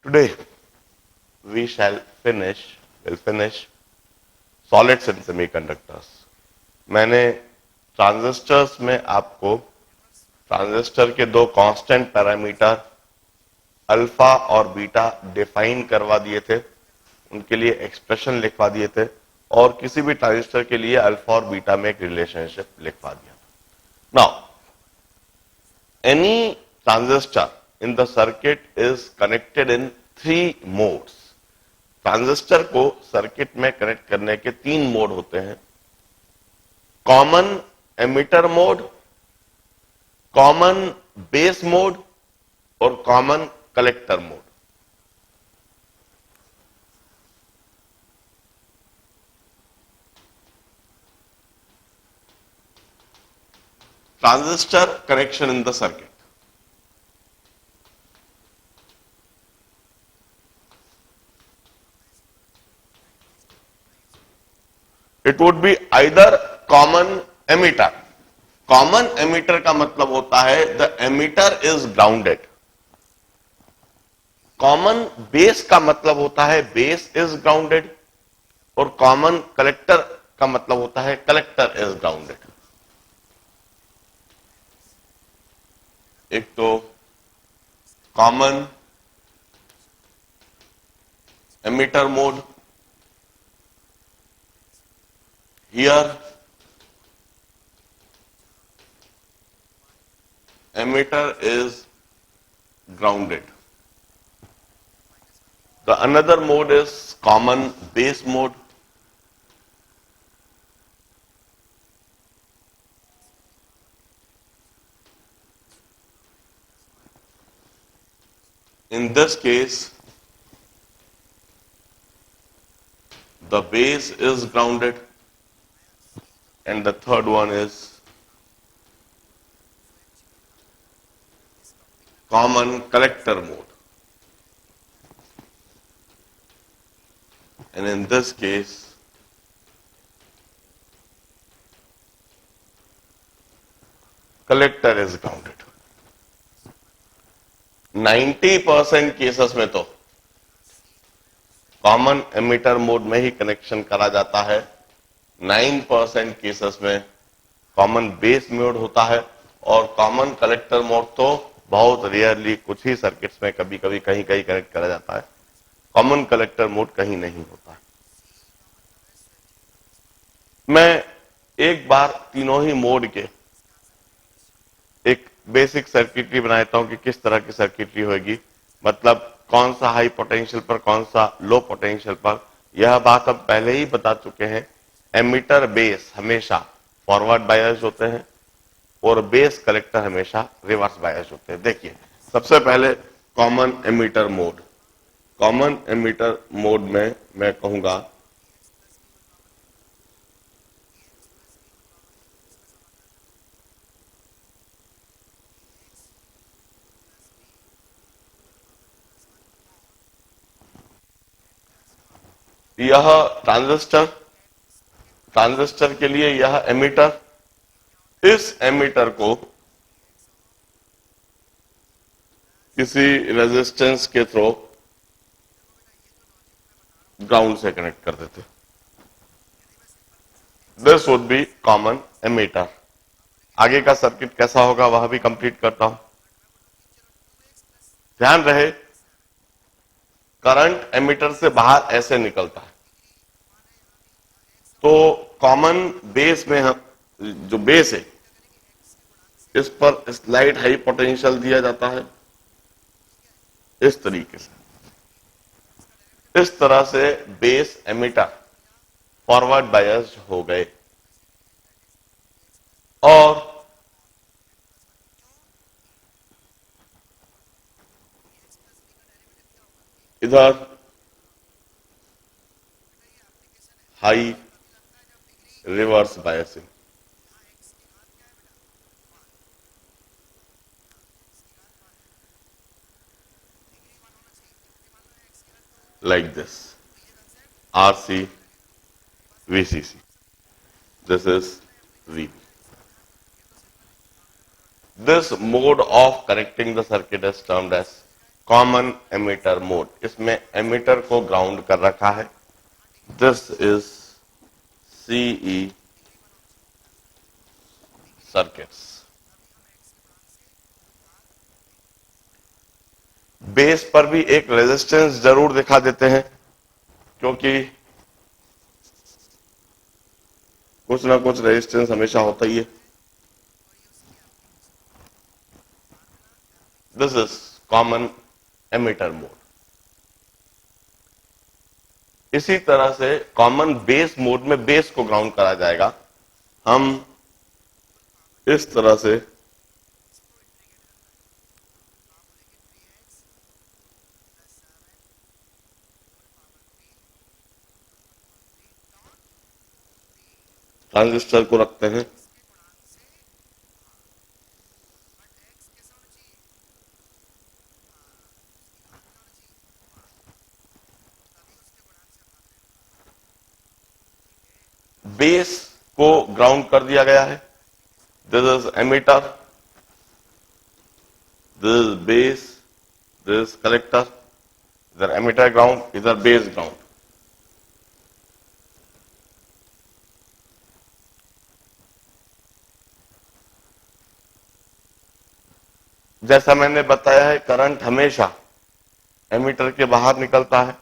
Today we shall will finish solids and semiconductors. मैंने transistors में आपको ट्रांजिस्टर के दो कांस्टेंट पैरामीटर अल्फा और बीटा डिफाइन करवा दिए थे, उनके लिए एक्सप्रेशन लिखवा दिए थे और किसी भी ट्रांजिस्टर के लिए अल्फा और बीटा में एक रिलेशनशिप लिखवा दिया था। Now any transistor in the circuit is connected in three modes. Transistor को सर्किट में कनेक्ट करने के तीन मोड होते हैं, common emitter mode, common base mode और common collector mode. Transistor connection in the circuit. It would be either common emitter. Common emitter का मतलब होता है the emitter is grounded. Common base का मतलब होता है base is grounded और common collector का मतलब होता है collector is grounded. एक तो common emitter mode, here emitter is grounded. The another mode is common base mode. In this case, the base is grounded and the third one is common collector mode. And in this case, collector is grounded. 90% cases में तो common emitter mode में ही connection करा जाता है, 9% cases में common base mode होता है और कॉमन कलेक्टर मोड तो बहुत रेयरली कुछ ही सर्किट्स में कभी कभी कहीं कहीं कनेक्ट करा जाता है. कॉमन कलेक्टर मोड कहीं नहीं होता है. मैं एक बार तीनों ही मोड के एक बेसिक सर्किटरी बनाता हूं कि किस तरह की सर्किटरी होगी, मतलब कौन सा हाई पोटेंशियल पर कौन सा लो पोटेंशियल पर. यह बात हम पहले ही बता चुके हैं. एमिटर बेस हमेशा फॉरवर्ड बायस होते हैं और बेस कलेक्टर हमेशा रिवर्स बायस होते हैं. देखिए सबसे पहले common emitter mode. Common emitter mode में मैं कहूंगा यह ट्रांजिस्टर के लिए यह एमिटर, इस एमिटर को किसी रेजिस्टेंस के थ्रू ग्राउंड से कनेक्ट कर देते. This would be common emitter. आगे का सर्किट कैसा होगा वह भी कंप्लीट करता हूं. ध्यान रहे करंट एमिटर से बाहर ऐसे निकलता है, तो कॉमन बेस में हम जो बेस है इस पर स्लाइड हाई पोटेंशियल दिया जाता है इस तरीके से. इस तरह से बेस एमिटर फॉरवर्ड बायस्ड हो गए और इधर high reverse biasing. like this, RC, VCC. This is V. This mode of connecting the circuit is termed as common emitter mode, इसमें एमिटर को ग्राउंड कर रखा है। This is CE circuits. Base पर भी एक रेजिस्टेंस जरूर दिखा देते हैं, क्योंकि कुछ ना कुछ रेजिस्टेंस हमेशा होता ही है। This is common emitter mode. इसी तरह से कॉमन बेस मोड में बेस को ग्राउंड करा जाएगा। हम इस तरह से ट्रांजिस्टर को रखते हैं। बेस को ग्राउंड कर दिया गया है। This is emitter, this is base, this is collector. इधर एमिटर ग्राउंड, इधर बेस ग्राउंड। जैसा मैंने बताया है, करंट हमेशा एमिटर के बाहर निकलता है।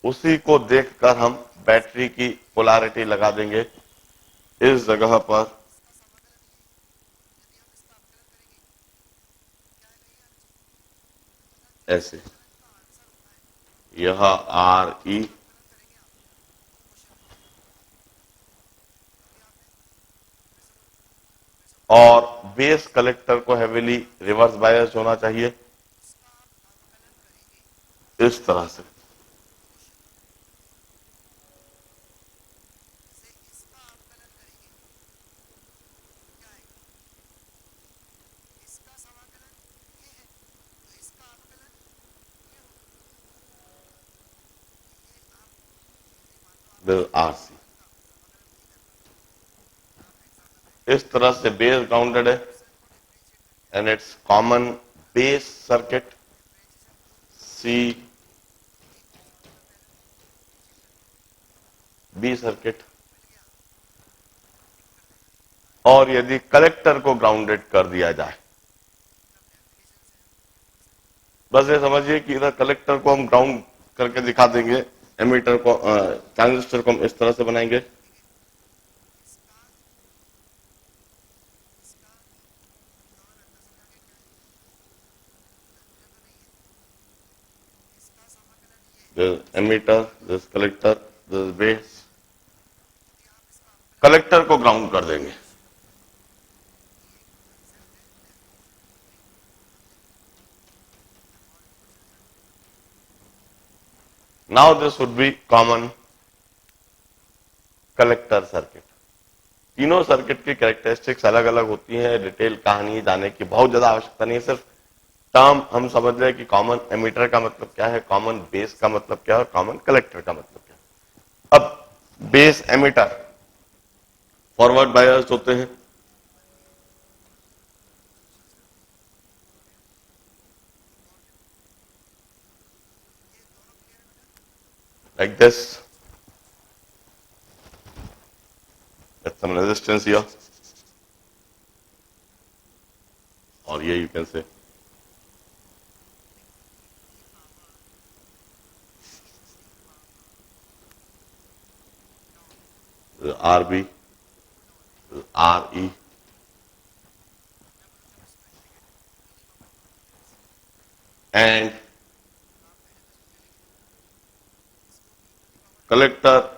उसी को देखकर हम बैटरी की पोलैरिटी लगा देंगे इस जगह पर। ऐसे यह आर ई और बेस कलेक्टर को हेवीली रिवर्स बायस होना चाहिए, इस तरह से। आरसी इस तरह से बेस ग्राउंडेड है, and it's common base circuit C B circuit. और यदि कलेक्टर को ग्राउंडेड कर दिया जाए, बस ये समझिए कि इधर कलेक्टर को हम ग्राउंड करके दिखा देंगे, एमीटर को ट्रांजिस्टर को हम इस तरह से बनाएंगे। This emitter, this collector, this base। Collector को ग्राउंड कर देंगे। Now this would be common collector circuit. तीनों सर्किट की कैरेक्टरिस्टिक्स अलग अलग होती हैं, डिटेल कहानी जाने की बहुत ज्यादा आवश्यकता नहीं है। सिर्फ टर्म हम समझ रहे हैं कि कॉमन एमीटर का मतलब क्या है, कॉमन बेस का मतलब क्या है और कॉमन कलेक्टर का मतलब क्या है। अब बेस एमीटर फॉरवर्ड बायस्ड होते हैं, like this, with some resistance here, और ये you can say RB, RE, and collector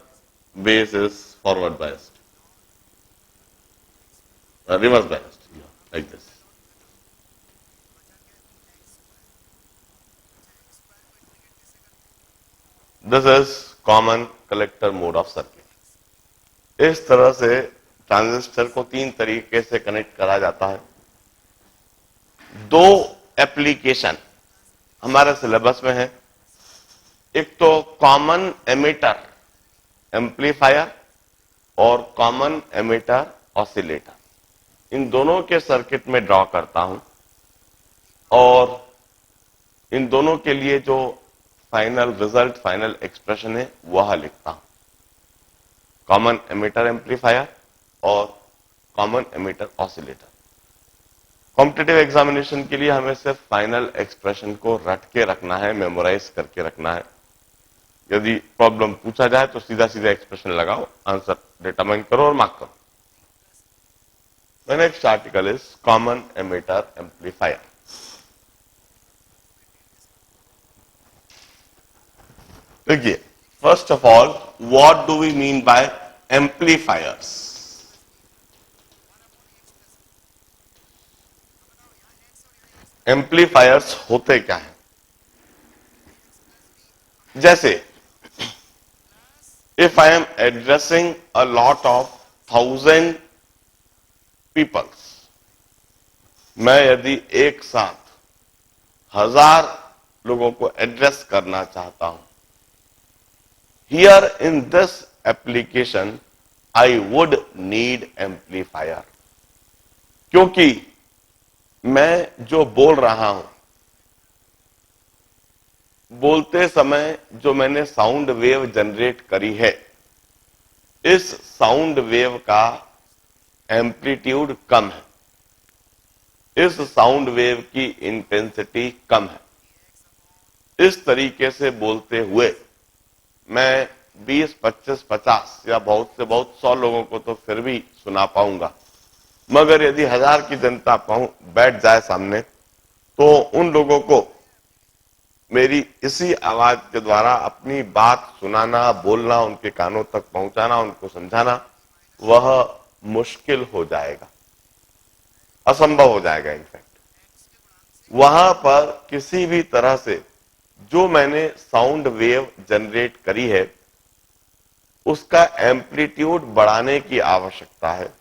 base is forward biased, reverse biased, yeah, like this. This is common collector mode of circuit। इस तरह से transistor को तीन तरीके से कनेक्ट करा जाता है। दो एप्लीकेशन हमारे सिलेबस में है, एक तो कॉमन एमिटर एम्पलीफायर और कॉमन एमिटर ऑसिलेटर। इन दोनों के सर्किट में ड्रॉ करता हूं और इन दोनों के लिए जो फाइनल रिजल्ट, फाइनल एक्सप्रेशन है वह लिखता हूं, कॉमन एमिटर एम्पलीफायर और common emitter oscillator. Competitive examination के लिए हमें सिर्फ फाइनल एक्सप्रेशन को रट के रखना है, मेमोराइज करके रखना है। यदि प्रॉब्लम पूछा जाए तो सीधा सीधा एक्सप्रेशन लगाओ, आंसर डिटरमाइन करो और मार्क करो। The next article is common emitter amplifier. देखिए, first of all what do we mean by amplifiers? Amplifiers होते क्या है? जैसे if I am addressing a lot of 1000 peoples, मैं यदि एक साथ 1000 लोगों को एड्रेस करना चाहता हूं, here in this application I would need amplifier, क्योंकि मैं जो बोल रहा हूं, बोलते समय जो मैंने साउंड वेव जनरेट करी है, इस साउंड वेव का एम्पलीट्यूड कम है, इस साउंड वेव की इंटेंसिटी कम है। इस तरीके से बोलते हुए मैं 20, 25, 50 या बहुत से बहुत 100 लोगों को तो फिर भी सुना पाऊंगा, मगर यदि 1000 की जनता बैठ जाए सामने, तो उन लोगों को मेरी इसी आवाज के द्वारा अपनी बात सुनाना, बोलना, उनके कानों तक पहुंचाना, उनको समझाना, वह मुश्किल हो जाएगा, असंभव हो जाएगा। इनफैक्ट वहां पर किसी भी तरह से जो मैंने साउंड वेव जनरेट करी है, उसका एम्पलीट्यूड बढ़ाने की आवश्यकता है,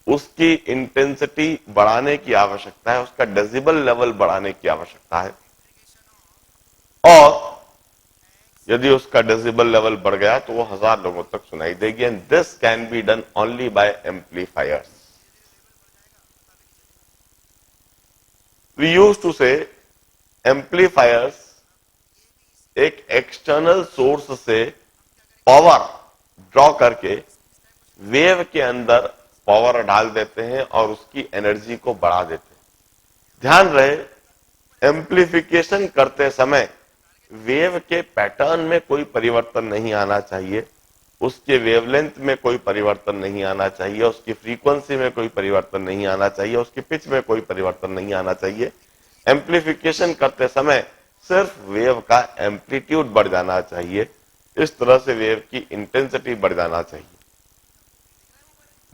उसकी इंटेंसिटी बढ़ाने की आवश्यकता है, उसका डेसिबल लेवल बढ़ाने की आवश्यकता है। और यदि उसका डेसिबल लेवल बढ़ गया तो वो 1000 लोगों तक सुनाई देगी। And this can be done only by amplifiers. We used to say amplifiers एक एक्सटर्नल सोर्स से पावर ड्रॉ करके वेव के अंदर पावर डाल देते हैं और उसकी एनर्जी को बढ़ा देते हैं। ध्यान रहे, एम्पलीफिकेशन करते समय वेव के पैटर्न में कोई परिवर्तन नहीं आना चाहिए, उसके वेवलेंथ में कोई परिवर्तन नहीं आना चाहिए, उसकी फ्रीक्वेंसी में कोई परिवर्तन नहीं आना चाहिए, उसकी पिच में कोई परिवर्तन नहीं आना चाहिए। एम्पलीफिकेशन करते समय सिर्फ वेव का एम्पलीट्यूड बढ़ जाना चाहिए, इस तरह से वेव की इंटेंसिटी बढ़ जाना चाहिए।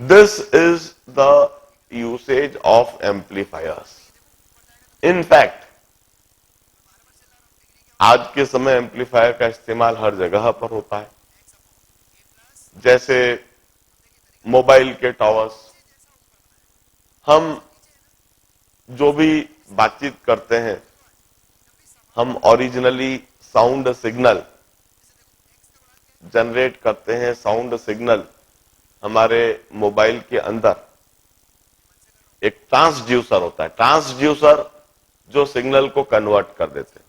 This is the usage of amplifiers. In fact आज के समय एम्पलीफायर का इस्तेमाल हर जगह पर होता है, जैसे मोबाइल के टावर्स। हम जो भी बातचीत करते हैं, हम ओरिजिनली साउंड सिग्नल जनरेट करते हैं। साउंड सिग्नल हमारे मोबाइल के अंदर एक ट्रांसड्यूसर होता है, ट्रांसड्यूसर जो सिग्नल को कन्वर्ट कर देते हैं।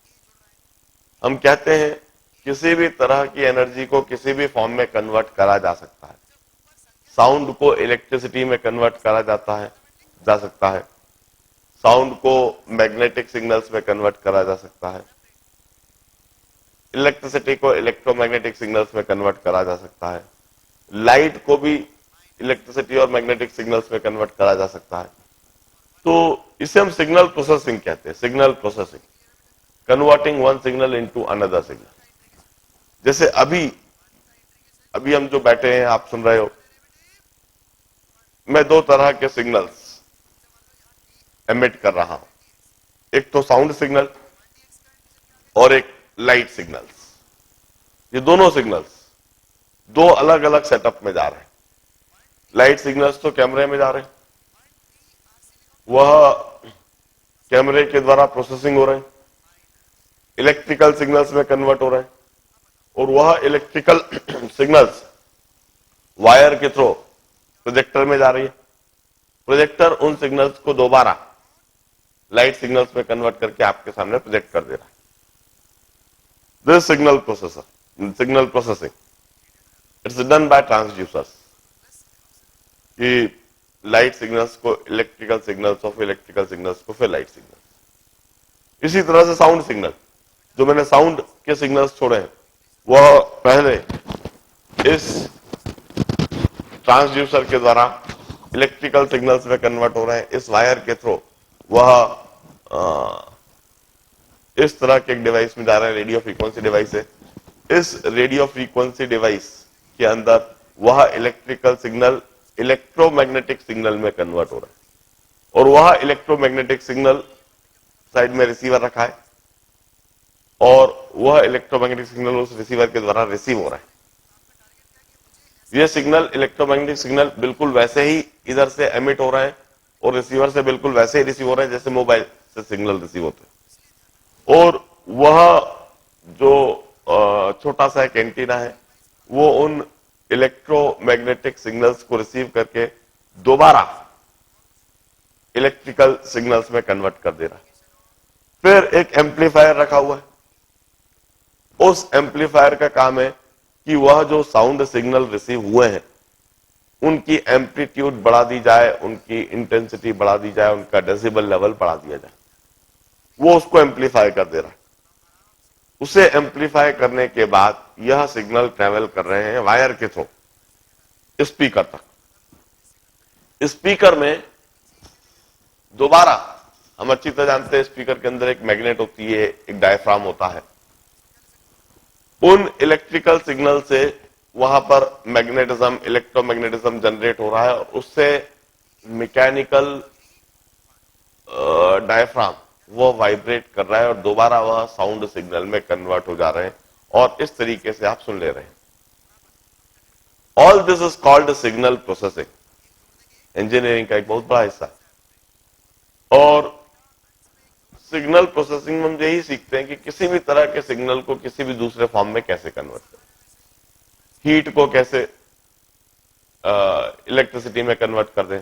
हम कहते हैं किसी भी तरह की एनर्जी को किसी भी फॉर्म में कन्वर्ट करा जा सकता है। साउंड को इलेक्ट्रिसिटी में कन्वर्ट करा जा सकता है। साउंड को मैग्नेटिक सिग्नल्स में कन्वर्ट करा जा सकता है। इलेक्ट्रिसिटी को इलेक्ट्रोमैग्नेटिक सिग्नल्स में कन्वर्ट करा जा सकता है। लाइट को भी इलेक्ट्रिसिटी और मैग्नेटिक सिग्नल्स में कन्वर्ट करा जा सकता है। तो इसे हम सिग्नल प्रोसेसिंग कहते हैं, signal processing, converting one signal into another signal. जैसे अभी हम जो बैठे हैं, आप सुन रहे हो, मैं दो तरह के सिग्नल्स एमिट कर रहा हूं, एक तो साउंड सिग्नल और एक लाइट सिग्नल्स। ये दोनों सिग्नल्स दो अलग अलग सेटअप में जा रहे हैं। लाइट सिग्नल्स तो कैमरे में जा रहे हैं, वह कैमरे के द्वारा प्रोसेसिंग हो रहे हैं, इलेक्ट्रिकल सिग्नल्स में कन्वर्ट हो रहे हैं, और वह इलेक्ट्रिकल सिग्नल्स वायर के थ्रू प्रोजेक्टर में जा रही है। प्रोजेक्टर उन सिग्नल्स को दोबारा लाइट सिग्नल्स में कन्वर्ट करके आपके सामने प्रोजेक्ट कर दे रहा है। This signal processor signal processing it's done by transducers कि लाइट सिग्नल्स को इलेक्ट्रिकल सिग्नल्स और इलेक्ट्रिकल सिग्नल्स को फिर लाइट सिग्नल्स। इसी तरह से साउंड सिग्नल, जो मैंने साउंड के सिग्नल्स छोड़े हैं वह पहले इस ट्रांसड्यूसर के द्वारा इलेक्ट्रिकल सिग्नल्स में कन्वर्ट हो रहे हैं। इस वायर के थ्रू वह इस तरह के एक डिवाइस में जा रहा है, रेडियो फ्रीक्वेंसी डिवाइस है। इस रेडियो फ्रीक्वेंसी डिवाइस के अंदर वह इलेक्ट्रिकल सिग्नल इलेक्ट्रोमैग्नेटिक सिग्नल में कन्वर्ट हो रहा है और वह इलेक्ट्रोमैग्नेटिक सिग्नल साइड में रिसीवर रखा है और वह इलेक्ट्रोमैग्नेटिक सिग्नल उस रिसीवर के द्वारा रिसीव हो रहा है। यह सिग्नल इलेक्ट्रोमैग्नेटिक सिग्नल बिल्कुल वैसे ही इधर से एमिट हो रहा है और रिसीवर से बिल्कुल वैसे ही रिसीव हो रहा है जैसे मोबाइल से सिग्नल रिसीव होते हैं। और वह जो छोटा सा एक एंटीना है वो उन इलेक्ट्रोमैग्नेटिक सिग्नल्स को रिसीव करके दोबारा इलेक्ट्रिकल सिग्नल्स में कन्वर्ट कर दे रहा है। फिर एक एम्पलीफायर रखा हुआ है। उस एम्पलीफायर का काम है कि वह जो साउंड सिग्नल रिसीव हुए हैं उनकी एम्पलीट्यूड बढ़ा दी जाए, उनकी इंटेंसिटी बढ़ा दी जाए, उनका डेसिबल लेवल बढ़ा दिया जाए। वो उसको एम्पलीफाई कर दे रहा है। उसे एम्पलीफाई करने के बाद यह सिग्नल ट्रेवल कर रहे हैं वायर के थ्रू स्पीकर तक। स्पीकर में दोबारा हम अच्छी तरह जानते हैं स्पीकर के अंदर एक मैग्नेट होती है, एक डायफ्राम होता है। उन इलेक्ट्रिकल सिग्नल से वहां पर मैग्नेटिज्म इलेक्ट्रोमैग्नेटिज्म जनरेट हो रहा है और उससे मैकेनिकल डायफ्राम वो वाइब्रेट कर रहा है और दोबारा वह साउंड सिग्नल में कन्वर्ट हो जा रहे हैं और इस तरीके से आप सुन ले रहे हैं। All this is called signal processing. Engineering का एक बहुत बड़ा हिस्सा है। और सिग्नल प्रोसेसिंग में हम यही सीखते हैं कि किसी भी तरह के सिग्नल को किसी भी दूसरे फॉर्म में कैसे कन्वर्ट करें। हीट को कैसे इलेक्ट्रिसिटी में कन्वर्ट कर दें,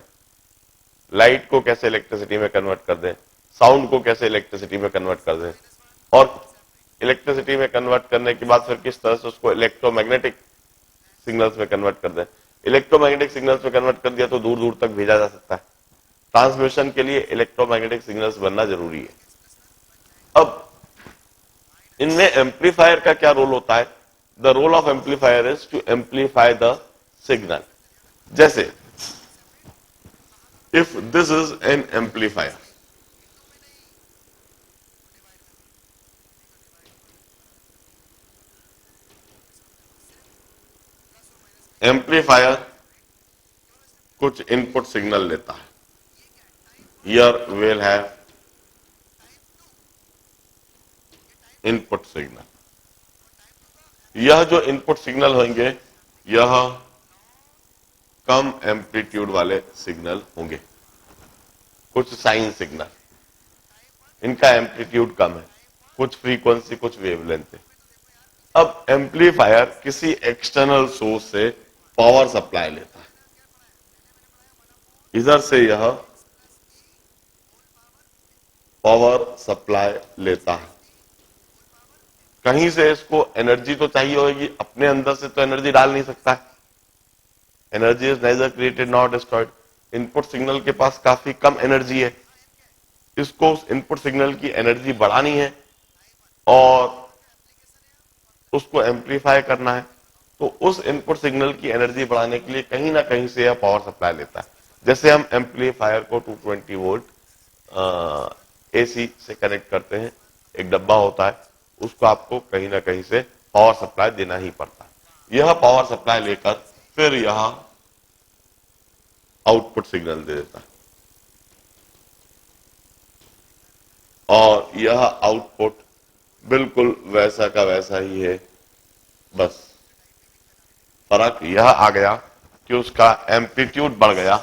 लाइट को कैसे इलेक्ट्रिसिटी में कन्वर्ट कर दें, साउंड को कैसे इलेक्ट्रिसिटी में कन्वर्ट कर दें और इलेक्ट्रिसिटी में कन्वर्ट करने के बाद फिर किस तरह से उसको इलेक्ट्रोमैग्नेटिक सिग्नल्स में कन्वर्ट कर दें। इलेक्ट्रोमैग्नेटिक सिग्नल्स में कन्वर्ट कर दिया तो दूर दूर तक भेजा जा सकता है। ट्रांसमिशन के लिए इलेक्ट्रोमैग्नेटिक सिग्नल्स बनना जरूरी है। अब इनमें एम्पलीफायर का क्या रोल होता है? The role of amplifier is to amplify the signal. जैसे if this is an amplifier, amplifier कुछ इनपुट सिग्नल लेता है। Here will have input signal. यह जो इनपुट सिग्नल होंगे यह कम एम्पलीट्यूड वाले सिग्नल होंगे, कुछ साइन सिग्नल। इनका एम्पलीट्यूड कम है, कुछ फ्रीक्वेंसी कुछ वेवलेंथ है। अब एम्पलीफायर किसी एक्सटर्नल सोर्स से पावर सप्लाई लेता है। इधर से यह पावर सप्लाई लेता है। कहीं से इसको एनर्जी तो चाहिए होगी, अपने अंदर से तो एनर्जी डाल नहीं सकता है। Energy is neither created not destroyed. Input signal के पास काफी कम एनर्जी है। इसको उस इनपुट सिग्नल की एनर्जी बढ़ानी है और उसको एम्पलीफाई करना है। तो उस इनपुट सिग्नल की एनर्जी बढ़ाने के लिए कहीं ना कहीं से यह पावर सप्लाई लेता है। जैसे हम एम्पलीफायर को 220 वोल्ट एसी से कनेक्ट करते हैं, एक डब्बा होता है, उसको आपको कहीं ना कहीं से पावर सप्लाई देना ही पड़ता है। यह पावर सप्लाई लेकर फिर यह आउटपुट सिग्नल दे देता है और यह आउटपुट बिल्कुल वैसा का वैसा ही है। बस फर्क यह आ गया कि उसका एम्पलीट्यूड बढ़ गया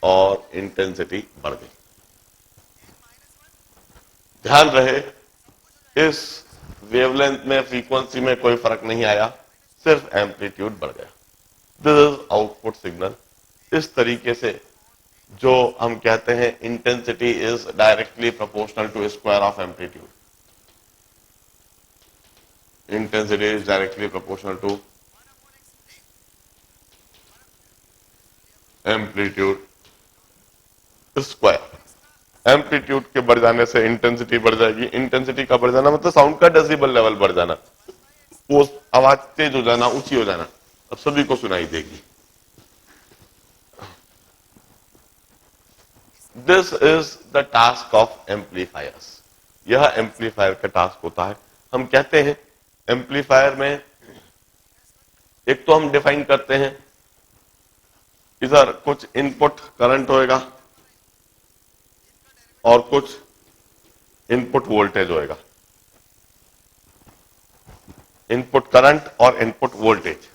और इंटेंसिटी बढ़ गई। ध्यान रहे इस वेवलेंथ में फ्रीक्वेंसी में कोई फर्क नहीं आया, सिर्फ एम्पलीट्यूड बढ़ गया। This is output signal. इस तरीके से जो हम कहते हैं intensity is directly proportional to square of amplitude. Intensity is directly proportional to amplitude square. Amplitude के बढ़ जाने से इंटेंसिटी बढ़ जाएगी. इंटेंसिटी का बढ़ जाना मतलब साउंड का डेसिबल लेवल बढ़ जाना, वो आवाज तेज हो जाना, ऊंची हो जाना, अब सभी को सुनाई देगी. This is the task of amplifiers. यह एम्पलीफायर का टास्क होता है. हम कहते हैं एम्पलीफायर में एक तो हम डिफाइन करते हैं इधर कुछ इनपुट करंट होएगा और कुछ इनपुट वोल्टेज होएगा. इनपुट करंट और इनपुट वोल्टेज,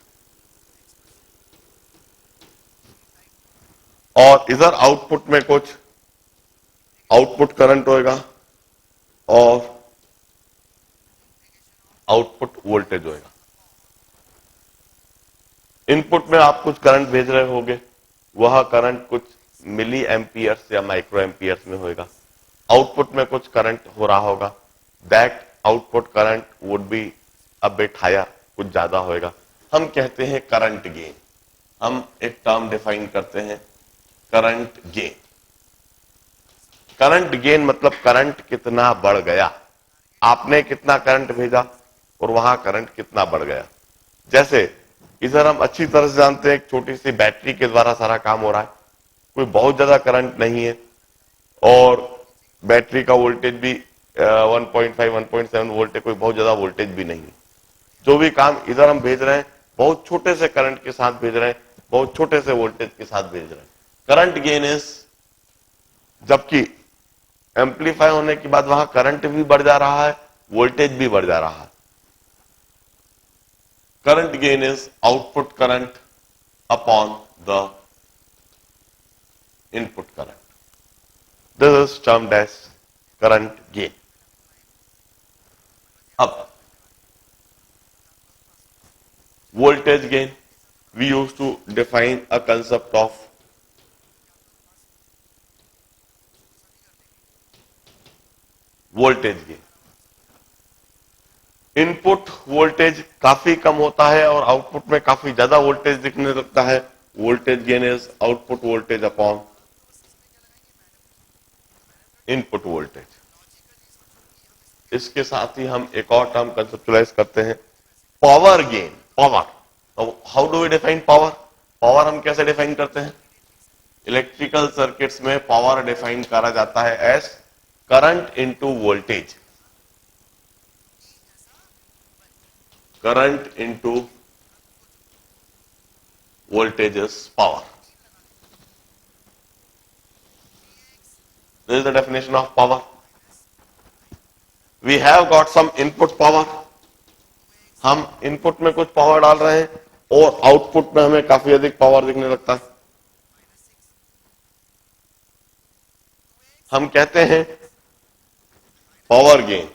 और इधर आउटपुट में कुछ आउटपुट करंट होएगा और आउटपुट वोल्टेज होएगा. इनपुट में आप कुछ करंट भेज रहे होगे, वह करंट कुछ मिली एम्पियर्स या माइक्रो एम्पियर्स में होएगा. आउटपुट में कुछ करंट हो रहा होगा, that output current would be a bit higher, कुछ ज्यादा होएगा. हम कहते हैं करंट गेन. हम एक टर्म डिफाइन करते हैं करंट गेन. करंट गेन मतलब करंट कितना बढ़ गया, आपने कितना करंट भेजा और वहां करंट कितना बढ़ गया. जैसे इधर हम अच्छी तरह से जानते हैं एक छोटी सी बैटरी के द्वारा सारा काम हो रहा है, कोई बहुत ज्यादा करंट नहीं है और बैटरी का वोल्टेज भी 1.5 1.7 वोल्ट है, कोई बहुत ज्यादा वोल्टेज भी नहीं है. जो भी काम इधर हम भेज रहे हैं बहुत छोटे से करंट के साथ भेज रहे हैं, बहुत छोटे से वोल्टेज के साथ भेज रहे हैं. करंट गेन इज, जबकि एम्पलीफाई होने के बाद वहां करंट भी बढ़ जा रहा है, वोल्टेज भी बढ़ जा रहा है. Current gain is output current upon the input current. This is termed as current gain. अब voltage gain, we used to define a concept of voltage gain. Input voltage काफी कम होता है और आउटपुट में काफी ज्यादा वोल्टेज दिखने लगता है. Voltage gain is output voltage upon input voltage. इसके साथ ही हम एक और टर्म कंसेप्चुलाइज करते हैं power gain. Power, how do we define power? Power हम कैसे डिफाइन करते हैं? इलेक्ट्रिकल सर्किट्स में पावर डिफाइन करा जाता है as current into voltage. Current into voltage is power. This is the definition of power. We have got some input power. हम input में कुछ पावर डाल रहे हैं और आउटपुट में हमें काफी अधिक पावर दिखने लगता है. हम कहते हैं power gain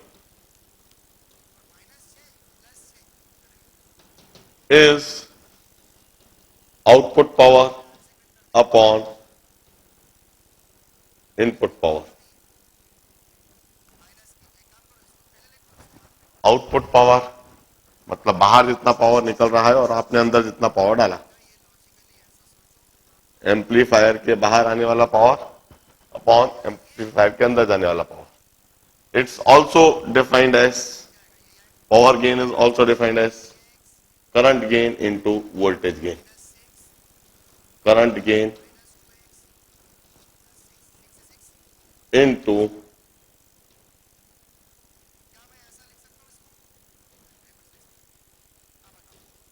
is output power upon input power. Output power मतलब बाहर जितना पावर निकल रहा है और आपने अंदर जितना पावर डाला. एम्पलीफायर के बाहर आने वाला पावर अपॉन एम्पलीफायर के अंदर जाने वाला power. It's also defined as, power gain is also defined as current gain into voltage gain. Current gain into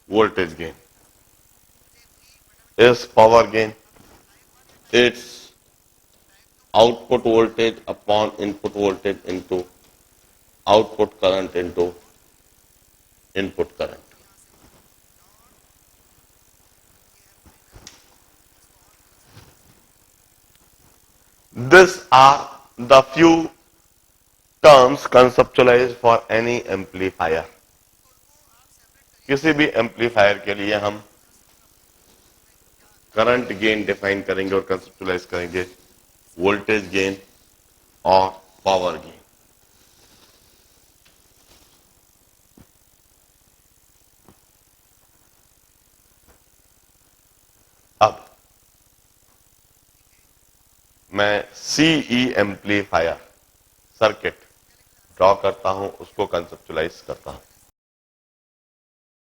voltage gain is power gain. It's output voltage upon input voltage into output current into input current. These are the few terms conceptualized for any amplifier. किसी भी amplifier के लिए हम current gain define करेंगे और conceptualise करेंगे, voltage gain और power gain. अब मैं सीई एम्पलीफायर सर्किट ड्रॉ करता हूं, उसको कंसेप्चुलाइज करता हूं।